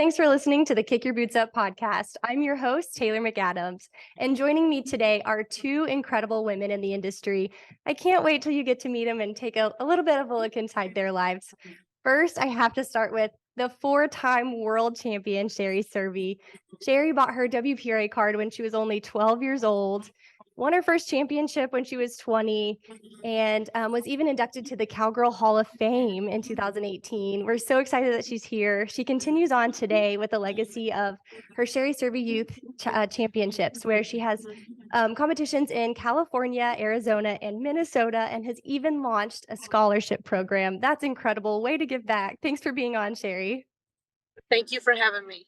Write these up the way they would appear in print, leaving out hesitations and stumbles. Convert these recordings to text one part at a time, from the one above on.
Thanks for listening to the Kick Your Boots Up podcast. I'm your host, Taylor McAdams, and joining me today are two incredible women in the industry. I can't wait till you get to meet them and take a little bit of a look inside their lives. First, I have to start with the four-time world champion, Sherry Cervi. Sherry bought her WPRA card when she was only 12 years old, won her first championship when she was 20, and was even inducted to the Cowgirl Hall of Fame in 2018. We're so excited that she's here. She continues on today with the legacy of her Sherry Cervi Youth Championships, where she has competitions in California, Arizona, and Minnesota, and has even launched a scholarship program. That's incredible. Way to give back. Thanks for being on, Sherry. Thank you for having me.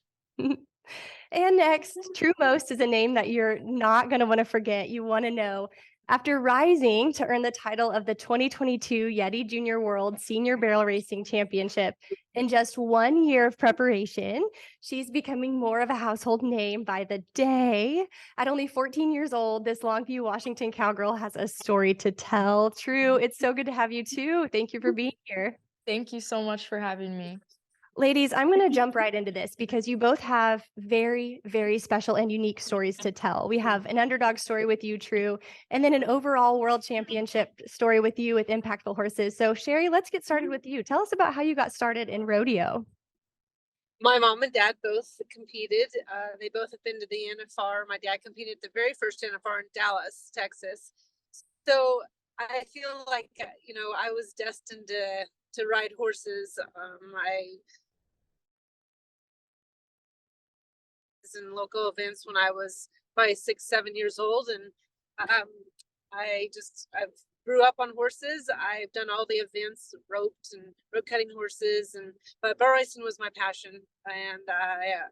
And next, Tru Most is a name that you're not going to want to forget. You want to know. After rising to earn the title of the 2022 Yeti Junior World Senior Barrel Racing Championship in just 1 year of preparation, she's becoming more of a household name by the day. At only 14 years old, this Longview, Washington cowgirl has a story to tell. Tru, it's so good to have you too. Thank you for being here. Thank you so much for having me. Ladies, I'm going to jump right into this because you both have very, very special and unique stories to tell. We have an underdog story with you, Tru, and then an overall world championship story with you with Impactful Horses. So, Sherry, let's get started with you. Tell us about how you got started in rodeo. My mom and dad both competed. They both have been to the NFR. My dad competed at the very first NFR in Dallas, Texas. So I feel like, I was destined to ride horses. I was in local events when I was probably 6, 7 years old. And I grew up on horses. I've done all the events, roped and rope cutting horses, but barrel racing was my passion, and I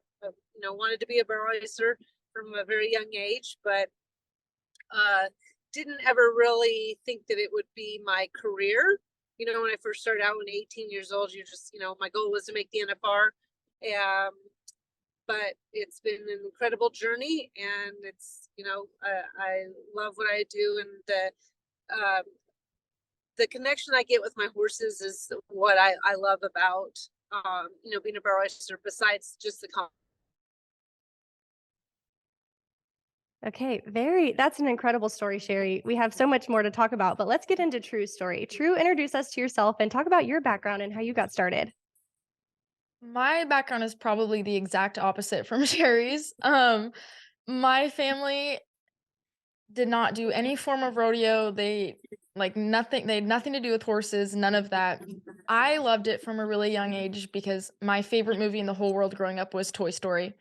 wanted to be a barrel racer from a very young age, but didn't ever really think that it would be my career. When I first started out when 18 years old, my goal was to make the NFR. But it's been an incredible journey, and it's, I love what I do, and the connection I get with my horses is what I love about, being a barrel racer, besides just the Okay, that's an incredible story, Sherry. We have so much more to talk about, but let's get into Tru's story. Tru, introduce us to yourself and talk about your background and how you got started. My background is probably the exact opposite from Sherry's. My family did not do any form of rodeo. They nothing. They had nothing to do with horses. None of that. I loved it from a really young age because my favorite movie in the whole world growing up was Toy Story.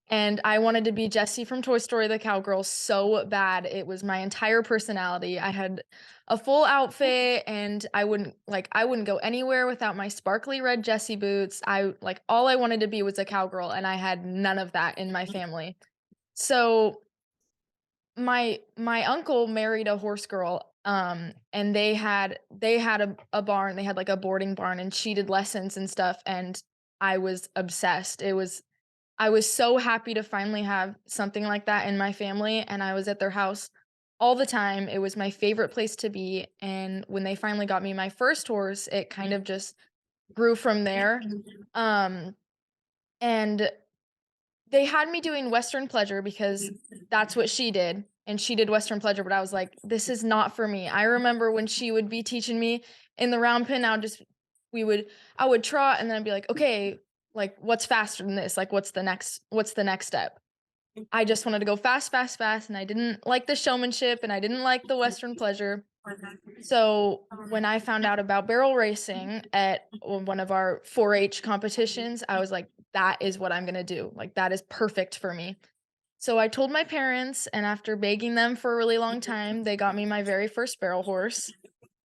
And I wanted to be Jessie from Toy Story, the cowgirl, so bad. It was my entire personality. I had a full outfit, and I wouldn't go anywhere without my sparkly red Jessie boots. All I wanted to be was a cowgirl, and I had none of that in my family. So my uncle married a horse girl, and they had a barn. They had like a boarding barn, and she did lessons and stuff, and I was obsessed. I was so happy to finally have something like that in my family, and I was at their house all the time. It was my favorite place to be, and when they finally got me my first horse, it kind of just grew from there. Um, and they had me doing Western Pleasure because that's what she did, and she did Western Pleasure, but I was like, "This is not for me." I remember when she would be teaching me in the round pen, I would trot, and then I'd be like, "Okay, like, what's faster than this? Like, what's the next step?" I just wanted to go fast, fast, fast, and I didn't like the showmanship, and I didn't like the Western Pleasure. So, when I found out about barrel racing at one of our 4-H competitions, I was like, "That is what I'm gonna do. Like, that is perfect for me." So I told my parents, and after begging them for a really long time, they got me my very first barrel horse.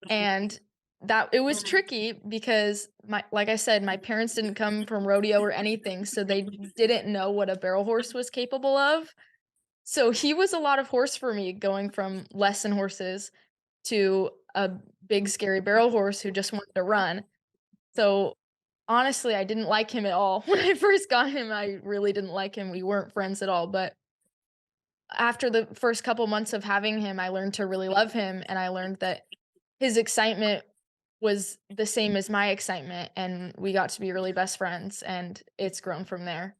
And that it was tricky because like I said, my parents didn't come from rodeo or anything, so they didn't know what a barrel horse was capable of. So he was a lot of horse for me, going from lesson horses to a big scary barrel horse who just wanted to run. So honestly, I didn't like him at all. When I first got him, I really didn't like him. We weren't friends at all, but after the first couple months of having him, I learned to really love him, and I learned that his excitement was the same as my excitement, and we got to be really best friends, and it's grown from there.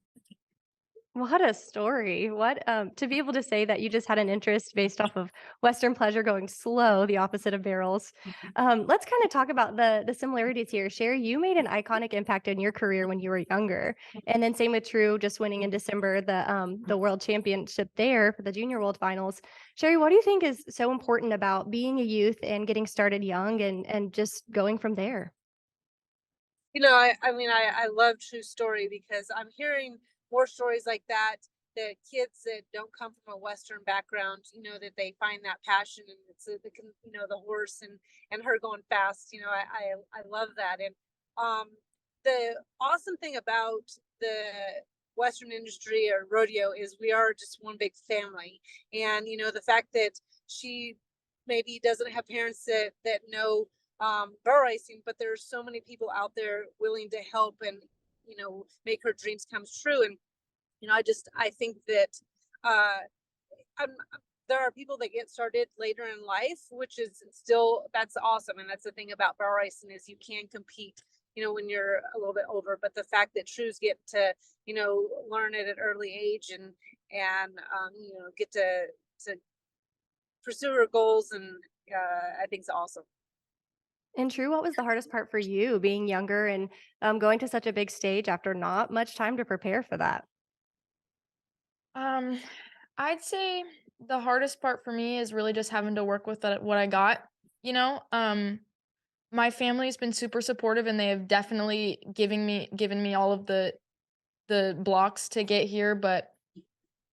What a story. What to be able to say that you just had an interest based off of Western pleasure going slow, the opposite of barrels. Let's kind of talk about the similarities here. Sherry, you made an iconic impact in your career when you were younger, and then same with True, just winning in December the world championship there for the junior world finals. Sherry, what do you think is so important about being a youth and getting started young and just going from there? I mean, I love true story because I'm hearing more stories like that, that kids that don't come from a Western background, that they find that passion, and it's the horse and her going fast. I love that. And the awesome thing about the Western industry or rodeo is we are just one big family. And the fact that she maybe doesn't have parents that know barrel racing, but there's so many people out there willing to help and make her dreams come true. And I think that uh, I'm, there are people that get started later in life, which is still that's awesome. And that's the thing about barrel racing is you can compete. When you're a little bit older, but the fact that Trues get to, learn at an early age and get to pursue her goals, and I think it's awesome. And True, what was the hardest part for you being younger and going to such a big stage after not much time to prepare for that? Um, I'd say the hardest part for me is really just having to work with what I got. You know, my family's been super supportive, and they have definitely given me all of the blocks to get here, but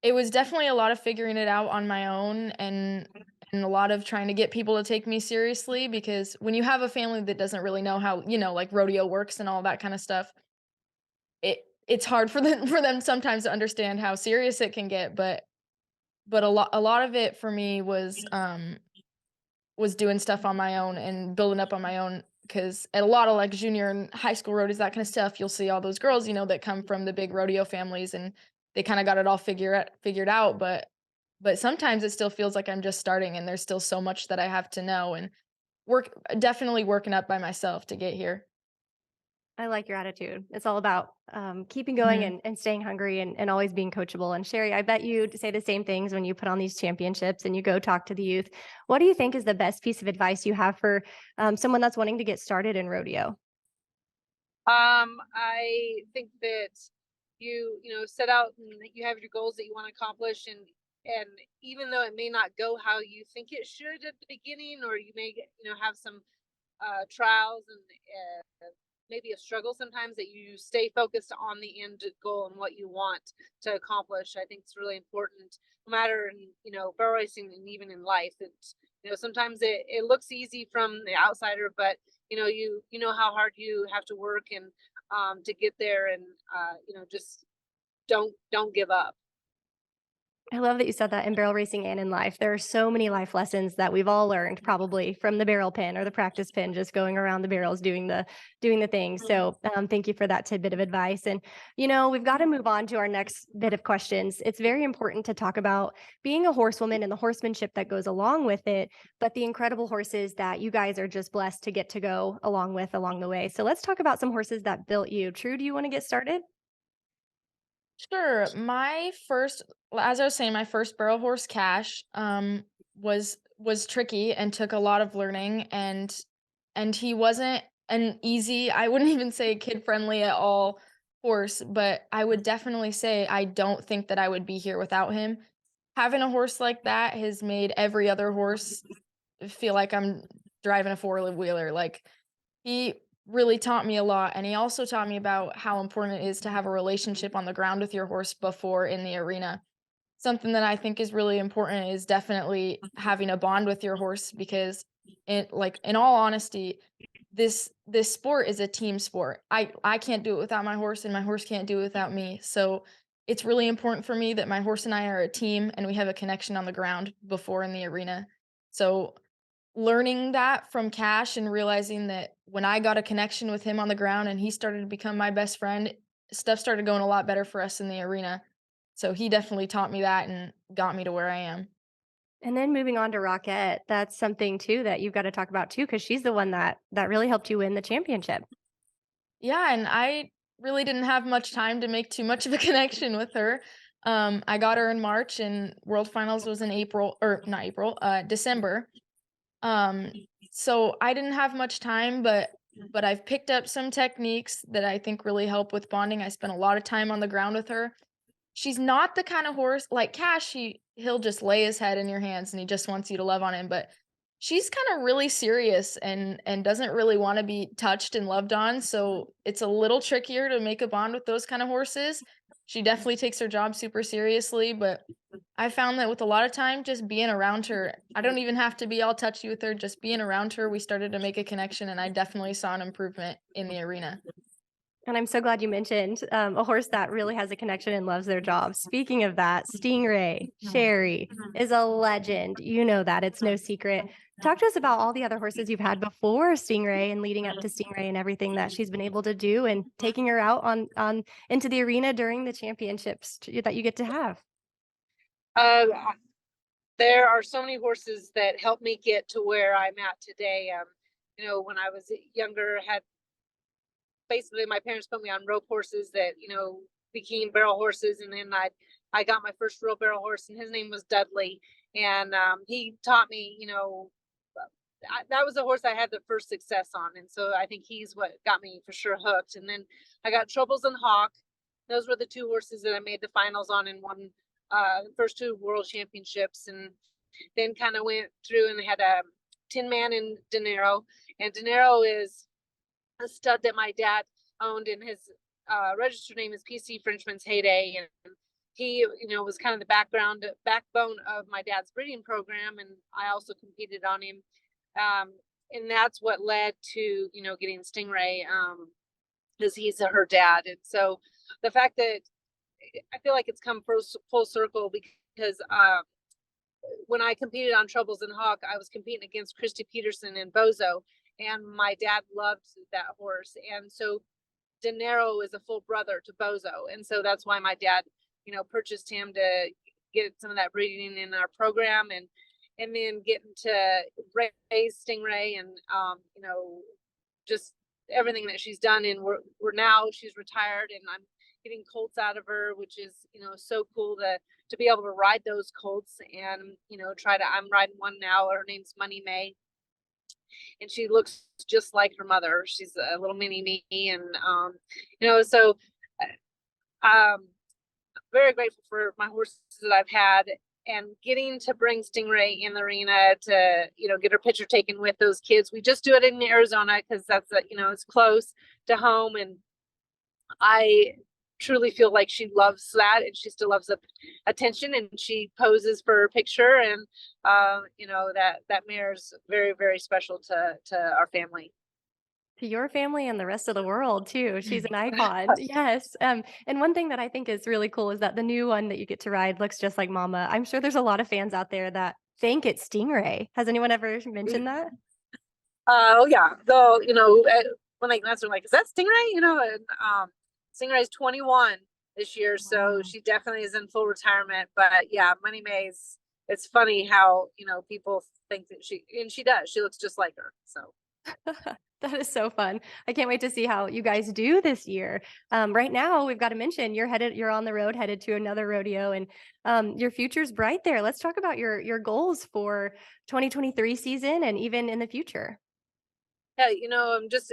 it was definitely a lot of figuring it out on my own, and a lot of trying to get people to take me seriously, because when you have a family that doesn't really know how, like rodeo works and all that kind of stuff, it's hard for them for them sometimes to understand how serious it can get, but a lot of it for me was doing stuff on my own and building up on my own. Because at a lot of like junior and high school rodeos, that kind of stuff, you'll see all those girls, that come from the big rodeo families, and they kind of got it all figured out. But sometimes it still feels like I'm just starting, and there's still so much that I have to know and definitely working up by myself to get here. I like your attitude. It's all about keeping going Mhm. and staying hungry and always being coachable. And Sherry, I bet you say the same things when you put on these championships and you go talk to the youth. What do you think is the best piece of advice you have for someone that's wanting to get started in rodeo? I think that set out and you have your goals that you want to accomplish, and even though it may not go how you think it should at the beginning, or you may have some trials and maybe a struggle sometimes, that you stay focused on the end goal and what you want to accomplish. I think it's really important, no matter in barrel racing and even in life. It's sometimes it looks easy from the outsider, but you know how hard you have to work and to get there, and just don't give up. I love that you said that in barrel racing and in life. There are so many life lessons that we've all learned probably from the barrel pin or the practice pin, just going around the barrels doing the thing. Mhm. So thank you for that tidbit of advice. And we've got to move on to our next bit of questions. It's very important to talk about being a horsewoman and the horsemanship that goes along with it, but the incredible horses that you guys are just blessed to get to go along with along the way. So let's talk about some horses that built you. True, do you want to get started? Sure. As I was saying, my first barrel horse, Cash, was tricky and took a lot of learning, and he wasn't an easy, I wouldn't even say kid friendly at all horse, but I would definitely say I don't think that I would be here without him. Having a horse like that has made every other horse feel like I'm driving a four-wheeler. Like, he really taught me a lot, and he also taught me about how important it is to have a relationship on the ground with your horse before in the arena. Something that I think is really important is definitely having a bond with your horse, because in all honesty, this sport is a team sport. I can't do it without my horse, and my horse can't do it without me. So it's really important for me that my horse and I are a team, and we have a connection on the ground before in the arena. So learning that from Cash and realizing that when I got a connection with him on the ground and he started to become my best friend, stuff started going a lot better for us in the arena. So he definitely taught me that and got me to where I am. And then moving on to Rockette, that's something too that you've got to talk about too, because she's the one that really helped you win the championship. Yeah, and I really didn't have much time to make too much of a connection with her. I got her in March and World Finals was in April or not April, December. Um, so I didn't have much time, but I've picked up some techniques that I think really help with bonding. I spent a lot of time on the ground with her. She's not the kind of horse like Cash, he'll just lay his head in your hands and he just wants you to love on him, but she's kind of really serious and doesn't really want to be touched and loved on, so it's a little trickier to make a bond with those kind of horses. She definitely takes her job super seriously, but I found that with a lot of time just being around her, I don't even have to be all touchy with her, just being around her, we started to make a connection and I definitely saw an improvement in the arena. And I'm so glad you mentioned a horse that really has a connection and loves their job. Speaking of that, Stingray, Sherry is a legend. You know that. It's no secret. Talk to us about all the other horses you've had before Stingray and leading up to Stingray and everything that she's been able to do and taking her out on into the arena during the championships that you get to have. Uh, there are so many horses that helped me get to where I'm at today. When I was younger, had basically my parents put me on rope horses that became barrel horses, and then I got my first real barrel horse, and his name was Dudley, and he taught me. That was the horse I had the first success on, and so I think he's what got me for sure hooked. And then I got Troubles and Hawk. Those were the two horses that I made the finals on and won first two world championships, and then kind of went through and had a Tin Man and Dinero. And Dinero is a stud that my dad owned, and his registered name is PC Frenchman's Heyday, and he was kind of the backbone of my dad's breeding program, and I also competed on him, and that's what led to getting Stingray, because he's her dad. And so the fact that I feel like it's come full circle, because when I competed on Troubles and Hawk, I was competing against Christy Peterson and Bozo, and my dad loved that horse. And so Dinero is a full brother to Bozo. And so that's why my dad, purchased him to get some of that breeding in our program, and then getting to raise Stingray, and, just everything that she's done. And we're now, she's retired, and I'm getting colts out of her, which is, so cool to be able to ride those colts, and, I'm riding one now. Her name's Money May, and she looks just like her mother. She's a little mini me. And, so, I'm very grateful for my horses that I've had, and getting to bring Stingray in the arena to, get her picture taken with those kids. We just do it in Arizona because that's, it's close to home. And I truly feel like she loves that, and she still loves the attention, and she poses for a picture. And that mare is very, very special to our family. To your family and the rest of the world too. She's an icon. Yes. And one thing that I think is really cool is that the new one that you get to ride looks just like Mama. I'm sure there's a lot of fans out there that think it's Stingray. Has anyone ever mentioned that? Oh yeah. Though, when they answer, like, is that Stingray? And Stingray's 21 this year, so she definitely is in full retirement. But yeah, Money Mays, it's funny how, people think that she does. She looks just like her. So That is so fun. I can't wait to see how you guys do this year. Right now, we've got to mention you're on the road headed to another rodeo, and your future's bright there. Let's talk about your goals for 2023 season and even in the future. yeah, I'm just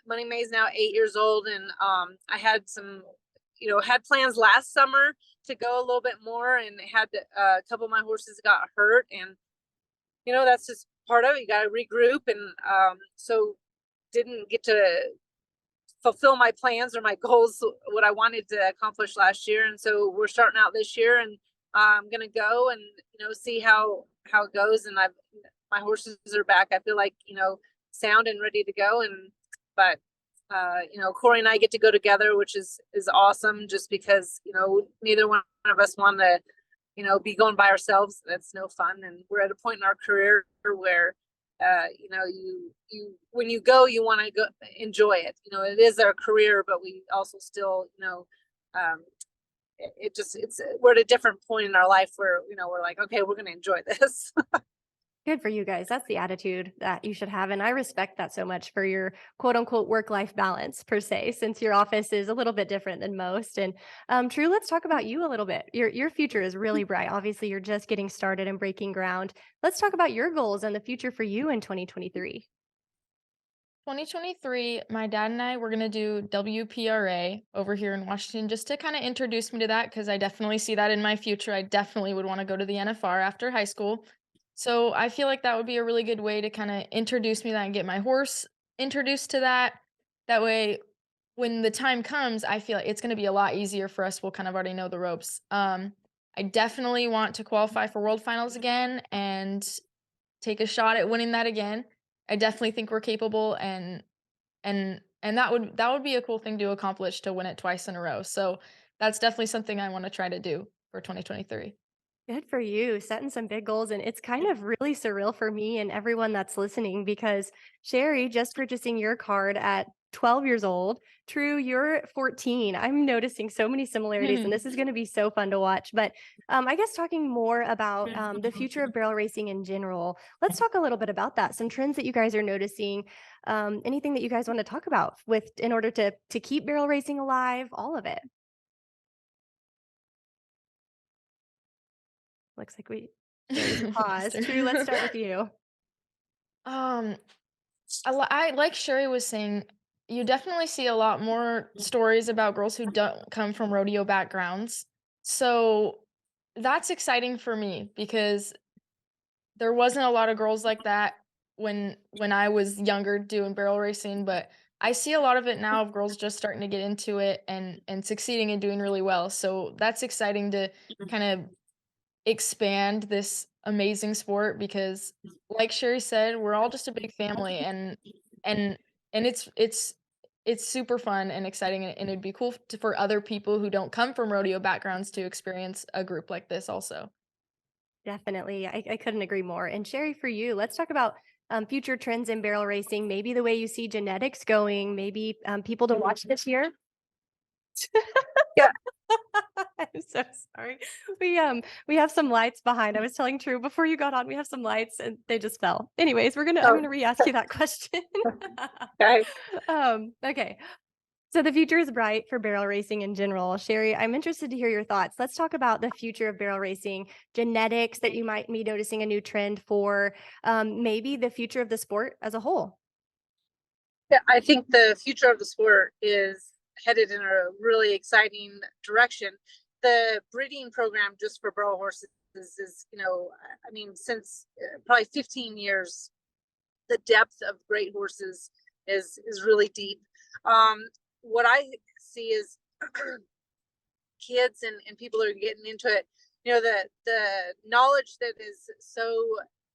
Money May's now 8 years old, and I had some, had plans last summer to go a little bit more, and had a couple of my horses got hurt, and that's just part of it. You got to regroup, and so didn't get to fulfill my plans or my goals, what I wanted to accomplish last year. And so we're starting out this year, and I'm gonna go and see how it goes. And my horses are back. I feel like sound and ready to go. And but Corey and I get to go together, which is awesome, just because neither one of us want to be going by ourselves. That's no fun. And we're at a point in our career where you when you go, you want to go enjoy it. It is our career, but we also still um we're at a different point in our life where, we're like, okay, we're going to enjoy this. Good for you guys. That's the attitude that you should have. And I respect that so much for your quote unquote work-life balance per se, since your office is a little bit different than most. And Tru, let's talk about you a little bit. Your future is really bright. Obviously, you're just getting started and breaking ground. Let's talk about your goals and the future for you in 2023. 2023, my dad and I were gonna do WPRA over here in Washington just to kind of introduce me to that because I definitely see that in my future. I definitely would want to go to the NFR after high school. So I feel like that would be a really good way to kind of introduce me to that and get my horse introduced to that. That way, when the time comes, I feel like it's gonna be a lot easier for us. We'll kind of already know the ropes. I definitely want to qualify for world finals again and take a shot at winning that again. I definitely think we're capable and that would be a cool thing to accomplish to win it twice in a row. So that's definitely something I want to try to do for 2023. Good for you, setting some big goals. And it's kind of really surreal for me and everyone that's listening because Sherry, just purchasing your card at 12 years old. Tru, you're 14. I'm noticing so many similarities, and this is going to be so fun to watch. But I guess talking more about the future of barrel racing in general, let's talk a little bit about that. Some trends that you guys are noticing, anything that you guys want to talk about with in order to keep barrel racing alive, all of it. Looks like there's a pause. Tru, let's start with you. Um, I like Sherry was saying, you definitely see a lot more stories about girls who don't come from rodeo backgrounds. So that's exciting for me because there wasn't a lot of girls like that when I was younger doing barrel racing, but I see a lot of it now of girls just starting to get into it and succeeding and doing really well. So that's exciting to kind of expand this amazing sport because like Sherry said, we're all just a big family and and it's super fun and exciting and it'd be cool for other people who don't come from rodeo backgrounds to experience a group like this also. Definitely. I couldn't agree more. And Sherry, for you, let's talk about future trends in barrel racing, maybe the way you see genetics going, maybe people to watch this year. Yeah. I'm so sorry. We have some lights behind. I was telling Tru before you got on, we have some lights and they just fell. Anyways, I'm Oh, gonna re-ask you that question. okay. Okay. So the future is bright for barrel racing in general. Sherry, I'm interested to hear your thoughts. Let's talk about the future of barrel racing, genetics that you might be noticing a new trend for, maybe the future of the sport as a whole. Yeah, I think the future of the sport is headed in a really exciting direction. The breeding program just for barrel horses is I mean, since probably 15 years, the depth of great horses is really deep. What I see is kids and people are getting into it. The knowledge that is so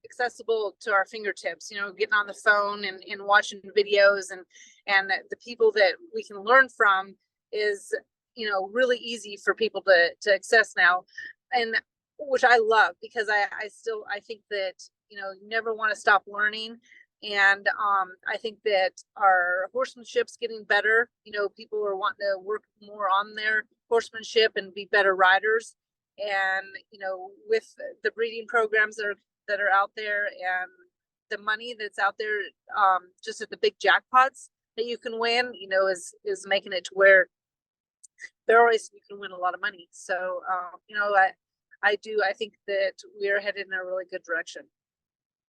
accessible to our fingertips, getting on the phone and watching videos and the people that we can learn from is, really easy for people to access now. And which I love because I think that, you never want to stop learning. And I think that our horsemanship's getting better. People are wanting to work more on their horsemanship and be better riders. And with the breeding programs that are out there and the money that's out there, just at the big jackpots that you can win, is making it to where barrel racing you can win a lot of money. So I think that we are headed in a really good direction.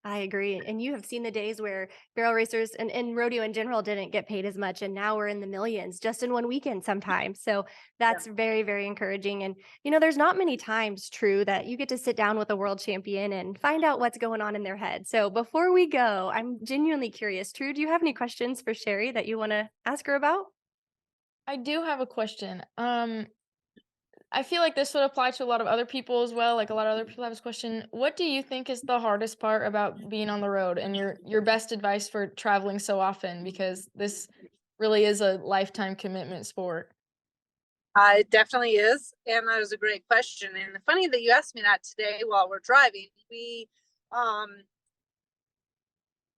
I agree. And you have seen the days where barrel racers and rodeo in general didn't get paid as much. And now we're in the millions just in one weekend sometimes. So that's very, very encouraging. And, there's not many times, Tru, that you get to sit down with a world champion and find out what's going on in their head. So before we go, I'm genuinely curious. Tru, do you have any questions for Sherry that you want to ask her about? I do have a question. I feel like this would apply to a lot of other people as well. Like a lot of other people have this question. What do you think is the hardest part about being on the road and your best advice for traveling so often? Because this really is a lifetime commitment sport. It definitely is, and that was a great question. And funny that you asked me that today while we're driving. We,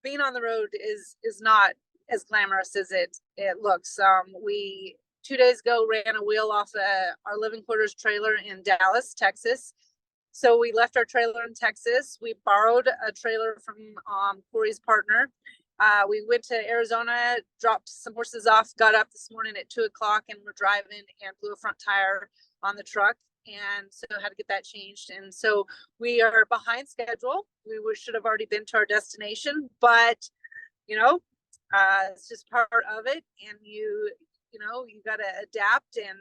being on the road is not as glamorous as it looks. We 2 days ago ran a wheel off our living quarters trailer in Dallas, Texas. So we left our trailer in Texas. We borrowed a trailer from Corey's partner. We went to Arizona, dropped some horses off, got up this morning at 2:00 and we're driving and blew a front tire on the truck. And so had to get that changed. And so we are behind schedule. We should have already been to our destination, but it's just part of it. And you got to adapt and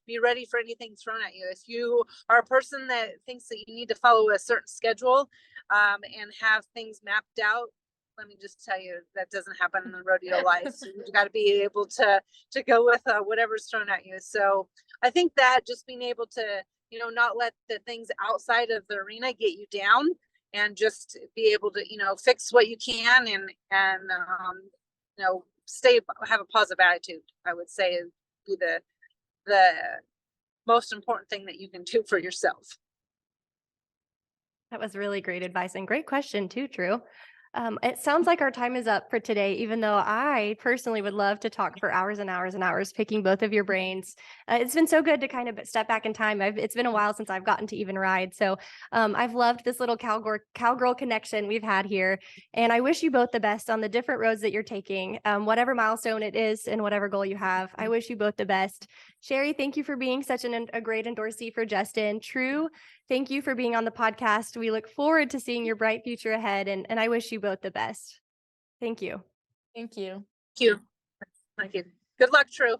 be ready for anything thrown at you. If you are a person that thinks that you need to follow a certain schedule and have things mapped out, let me just tell you, that doesn't happen in the rodeo life. So you've got to be able to go with whatever's thrown at you. So I think that just being able to, not let the things outside of the arena get you down, and just be able to, fix what you can and have a positive attitude, I would say, is be the most important thing that you can do for yourself. That was really great advice and great question too, Tru. It sounds like our time is up for today, even though I personally would love to talk for hours and hours and hours, picking both of your brains. It's been so good to kind of step back in time. It's been a while since I've gotten to even ride. So I've loved this little cowgirl connection we've had here. And I wish you both the best on the different roads that you're taking, whatever milestone it is and whatever goal you have. I wish you both the best. Sherry, thank you for being such a great endorsee for Justin. Tru, thank you for being on the podcast. We look forward to seeing your bright future ahead, and I wish you both the best. Thank you. Thank you. Thank you. Good luck, Tru.